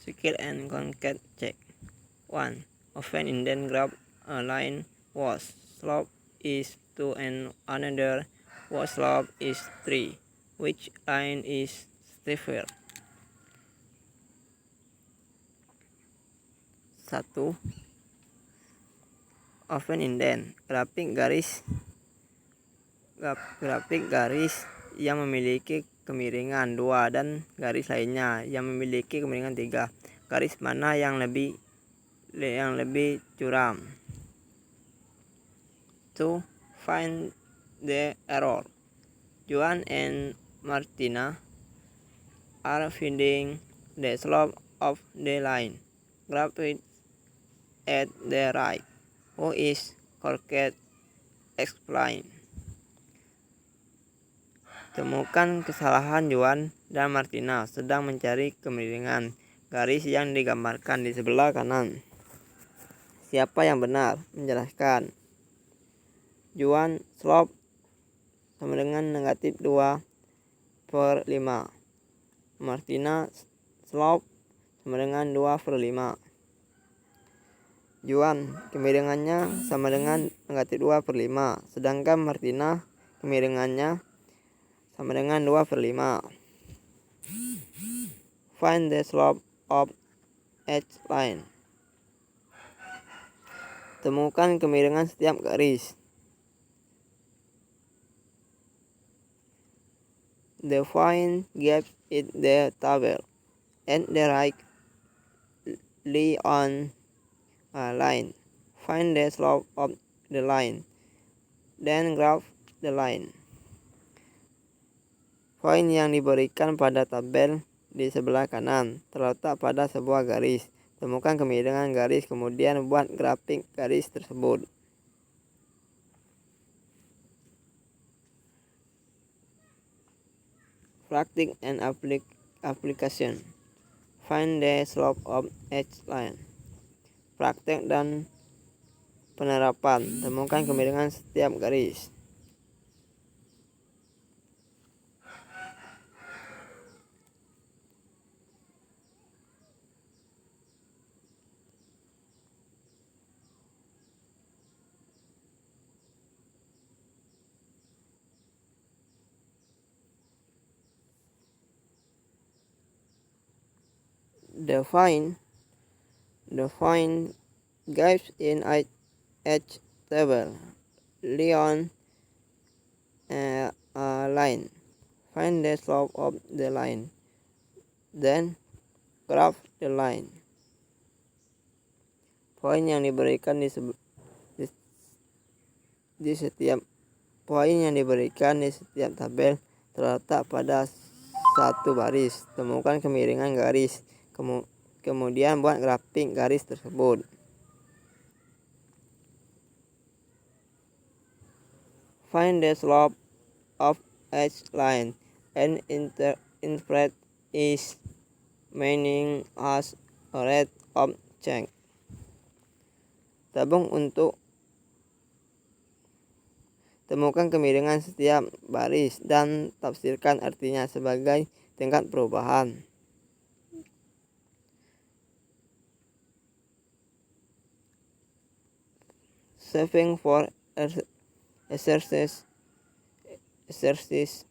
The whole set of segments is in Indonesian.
Skill and concat check. 1. Often indent graph a line whose slope is 2 and another whose slope is 3. Which line is steeper? 1. Often indent grafik garis yang memiliki kemiringan 2 dan garis lainnya yang memiliki kemiringan 3. Garis mana yang lebih curam? 2. Find the error. Juan and Martina are finding the slope of the line. Graph it at the right. Who is correct? Explain. Temukan kesalahan Juan dan Martina sedang mencari kemiringan garis yang digambarkan di sebelah kanan. Siapa yang benar? Menjelaskan. Juan, slope sama dengan negatif 2/5. Martina, slope sama dengan 2/5. Juan, kemiringannya sama dengan negatif 2/5. Sedangkan Martina, kemiringannya sama dengan 2/5. Find the slope of each line. Temukan kemiringan setiap garis. Define gap in the table. At the right, lie on a line. Find the slope of the line. Then graph the line. Poin yang diberikan pada tabel di sebelah kanan terletak pada sebuah garis. Temukan kemiringan garis, kemudian buat grafik garis tersebut. Practice and application. Find the slope of each line. Praktek dan penerapan. Temukan kemiringan setiap garis. Define gaps in each table. Lie on a line. Find the slope of the line. Then graph the line. Poin yang diberikan di setiap tabel terletak pada satu baris. Temukan kemiringan garis, kemudian buat grafik garis tersebut. Find the slope of each line and interpret its meaning as a rate of change. Tabung untuk temukan kemiringan setiap baris dan tafsirkan artinya sebagai tingkat perubahan. Saving for exercise 18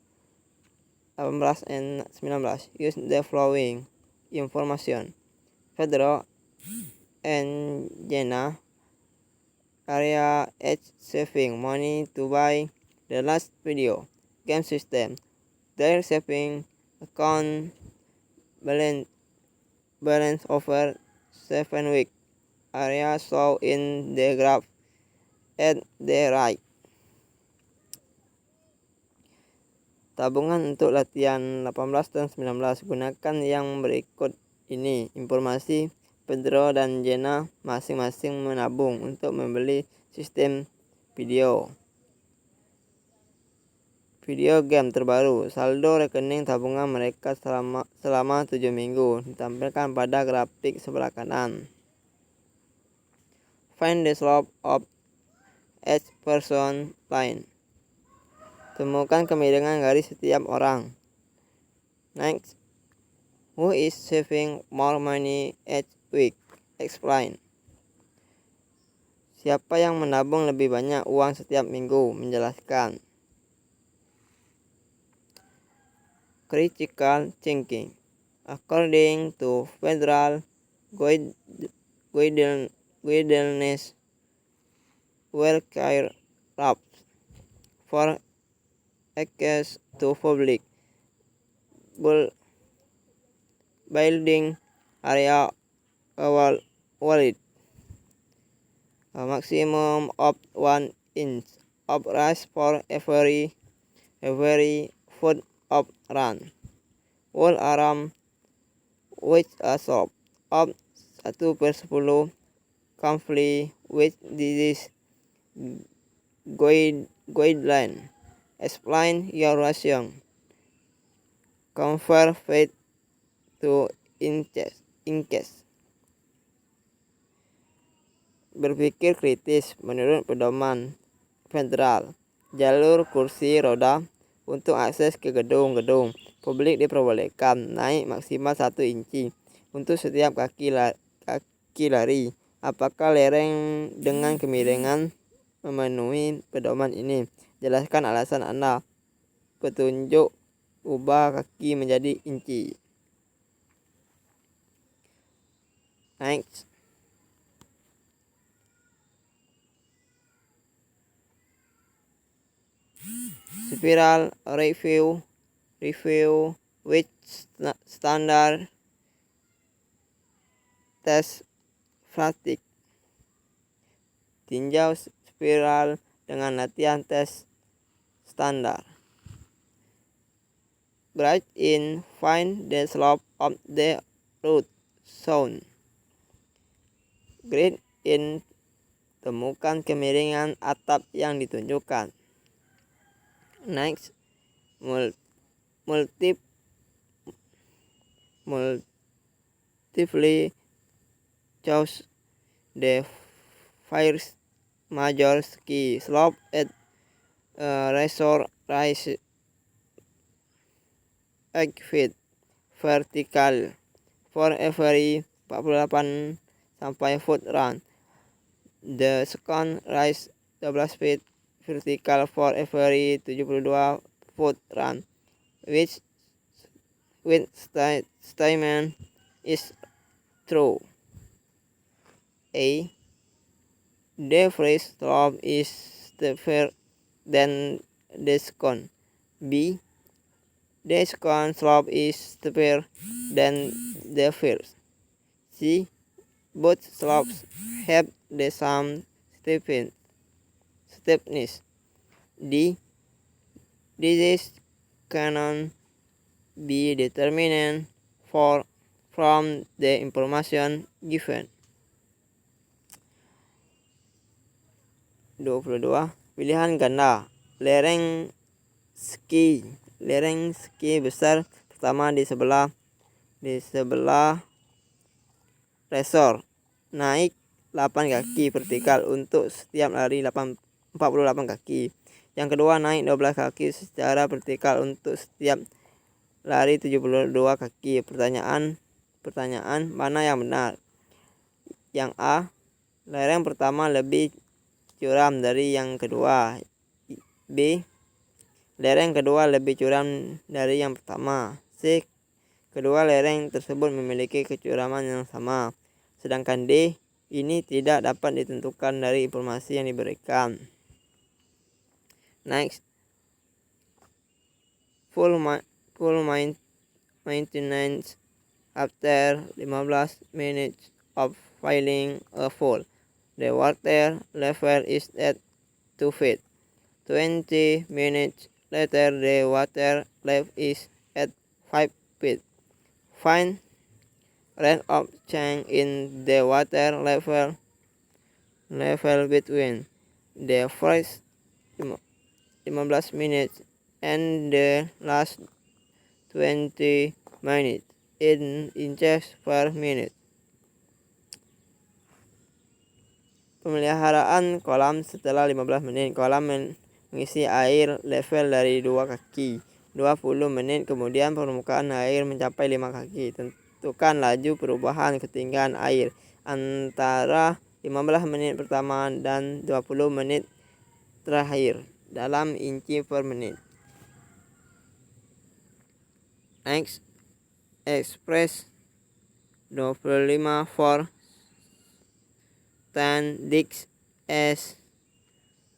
and 19. Use the following information. Pedro and Jenna are saving money to buy the last video game system. Their saving account balance over 7 weeks. Area shown in the graph at the right. Tabungan untuk latihan 18 dan 19. Gunakan yang berikut ini. Informasi Pedro dan Jenna masing-masing menabung untuk membeli sistem video game terbaru. Saldo rekening tabungan mereka selama 7 minggu ditampilkan pada grafik sebelah kanan. Find the slope of each person line. Temukan kemiringan garis setiap orang. Next, Who is saving more money each week? Explain. Siapa yang menabung lebih banyak uang setiap minggu? Menjelaskan. Critical thinking. According to federal guidance, welfare laws for access to public building area valid a maximum of 1 inch of rice for every foot of run. All around which a slope of 1/10 comply with this guideline. Explain your ration. Convert feet to inches. Berpikir kritis menurut pedoman federal. Jalur kursi roda untuk akses ke gedung-gedung publik diperbolehkan naik maksimal 1 inci untuk setiap kaki lari. Apakah lereng dengan kemiringan memenuhi pedoman ini? Jelaskan alasan Anda. Petunjuk ubah kaki menjadi inci. Next. Spiral review with standard test fatigue. Tinjau spiral dengan latihan tes standar. Write in, find the slope of the root zone. Grade in, temukan kemiringan atap yang ditunjukkan. Next, multiply choose the first major ski slope at resort rise 8 feet vertical for every 48 sampai foot run. The second rise 12 feet vertical for every 72 foot run, which statement is true. A. The first slope is steeper than the second. B. The second slope is steeper than the first. C. Both slopes have the same steepness. D. This cannot be determined from the information given. 22. Pilihan ganda. Lereng ski besar pertama di sebelah resort. Naik 8 kaki vertikal untuk setiap lari 48 kaki. Yang kedua, naik 12 kaki secara vertikal untuk setiap lari 72 kaki. Pertanyaan, mana yang benar? Yang A, lereng pertama lebih curam dari yang kedua. B, lereng kedua lebih curam dari yang pertama. C, kedua lereng tersebut memiliki kecuraman yang sama. Sedangkan D, ini tidak dapat ditentukan dari informasi yang diberikan. Next, full maintenance after 15 minutes of filling a pool. The water level is at 2 feet. 20 minutes later, the water level is at 5 feet. Find rate of change in the water level between the first 15 minutes and the last 20 minutes in inches per minute. Pemeliharaan kolam setelah 15 menit. Kolam mengisi air level dari 2 kaki. 20 menit kemudian permukaan air mencapai 5 kaki. Tentukan laju perubahan ketinggian air antara 15 menit pertama dan 20 menit terakhir dalam inci per menit. Next, express 25 for 10 disk as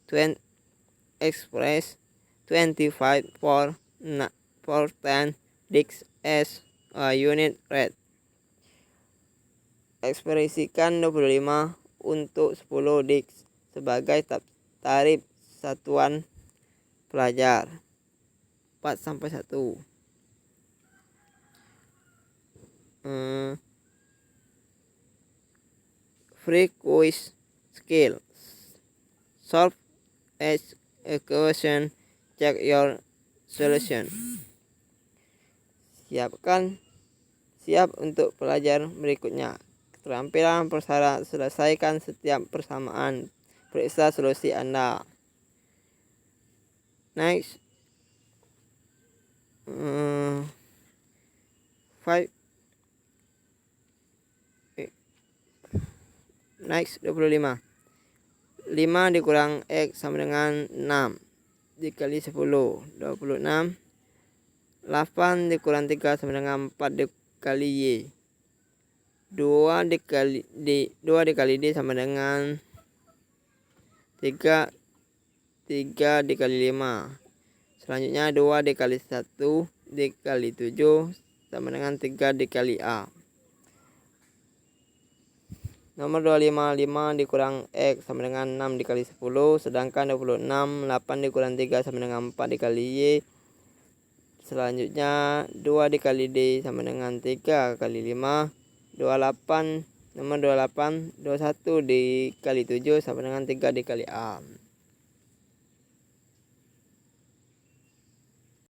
20 express 25 for 10 disk as a unit rate. Ekspresikan 25 untuk 10 disk sebagai tarif satuan pelajar 4-1. Free quiz skill. Solve each equation, check your solution. Siap untuk pelajar berikutnya. Keterampilan persyarat, selesaikan setiap persamaan. Periksa solusi Anda. Next. 25. 5 dikurang X sama dengan 6 dikali 10, 26. 8 dikurang 3 sama dengan 4 dikali Y. 2 dikali D sama dengan 3 dikali 5. Selanjutnya 2 dikali 1 dikali 7 sama dengan 3 dikali A. Nomor 25, 5 dikurang X sama dengan 6 dikali 10. Sedangkan 26, 8 dikurang 3 sama dengan 4 dikali Y. Selanjutnya 2 dikali D sama dengan 3 kali 5. 28, nomor 28, 21 dikali 7 sama dengan 3 dikali A.